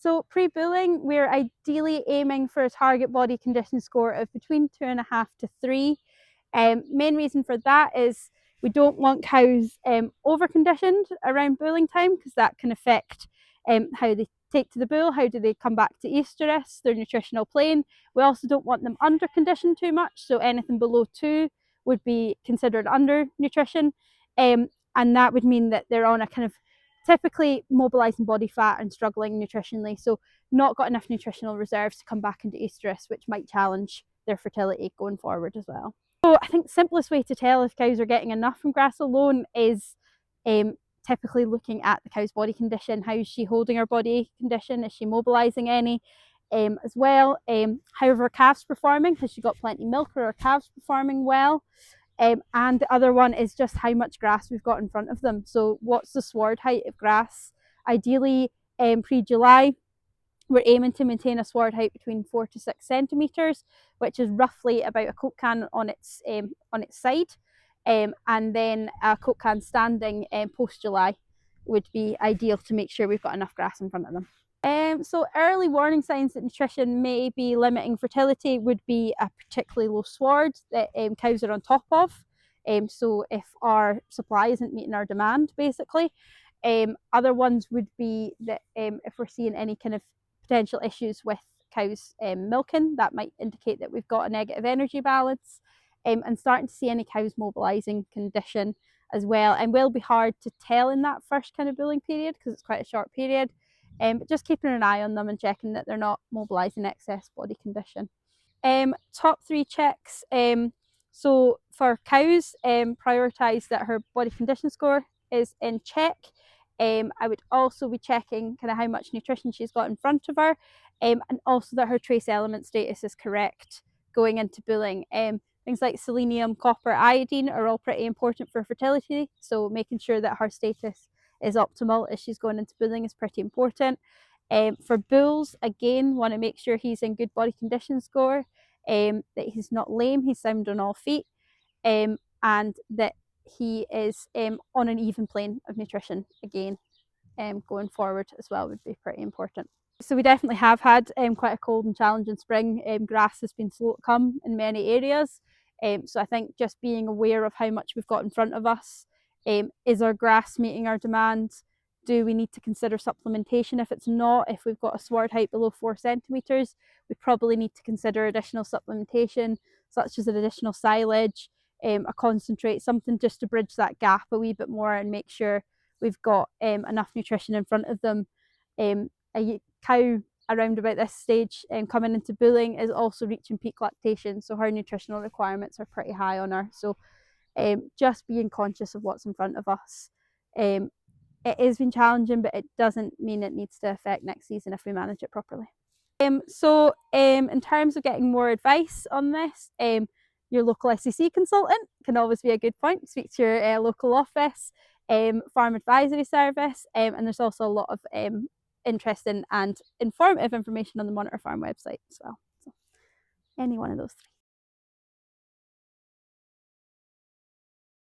So pre-bulling, we're ideally aiming for a target body condition score of between 2.5 to 3. Main reason for that is we don't want cows over-conditioned around bulling time, because that can affect how they take to the bull, how do they come back to estrus, their nutritional plane. We also don't want them under-conditioned too much, so anything below 2 would be considered under-nutrition, and that would mean that they're on a kind of typically mobilising body fat and struggling nutritionally, so not got enough nutritional reserves to come back into estrus, which might challenge their fertility going forward as well. So I think the simplest way to tell if cows are getting enough from grass alone is typically looking at the cow's body condition. How is she holding her body condition? Is she mobilising any as well? How are her calves performing? Has she got plenty of milk? Are her calves performing well? And the other one is just how much grass we've got in front of them. So what's the sward height of grass? Ideally, pre-July, we're aiming to maintain a sward height between 4 to 6 centimetres, which is roughly about a Coke can on its side. And then a Coke can standing post-July would be ideal to make sure we've got enough grass in front of them. So early warning signs that nutrition may be limiting fertility would be a particularly low sward that cows are on top of. So if our supply isn't meeting our demand, basically. Other ones would be that if we're seeing any kind of potential issues with cows milking, that might indicate that we've got a negative energy balance, and starting to see any cows mobilising condition as well. And will be hard to tell in that first kind of bulling period because it's quite a short period. But just keeping an eye on them and checking that they're not mobilising excess body condition. Top 3 checks. So for cows, prioritise that her body condition score is in check. I would also be checking kind of how much nutrition she's got in front of her, and also that her trace element status is correct going into bulling. Things like selenium, copper, iodine are all pretty important for fertility, so making sure that her status is optimal as she's going into bulling is pretty important. For bulls, again, want to make sure he's in good body condition score, that he's not lame, he's sound on all feet, and that he is on an even plane of nutrition again, going forward as well would be pretty important. So we definitely have had quite a cold and challenging spring. Grass has been slow to come in many areas, so I think just being aware of how much we've got in front of us. Is our grass meeting our demand? Do we need to consider supplementation? If it's not, if we've got a sward height below 4 centimetres, we probably need to consider additional supplementation, such as an additional silage, a concentrate, something just to bridge that gap a wee bit more and make sure we've got enough nutrition in front of them. A cow around about this stage coming into bulling is also reaching peak lactation, so her nutritional requirements are pretty high on her. So just being conscious of what's in front of us. It has been challenging, but it doesn't mean it needs to affect next season if we manage it properly. So in terms of getting more advice on this, your local SAC consultant can always be a good point. Speak to your local office, farm advisory service, and there's also a lot of interesting and informative information on the Monitor Farm website as well. So any one of those 3.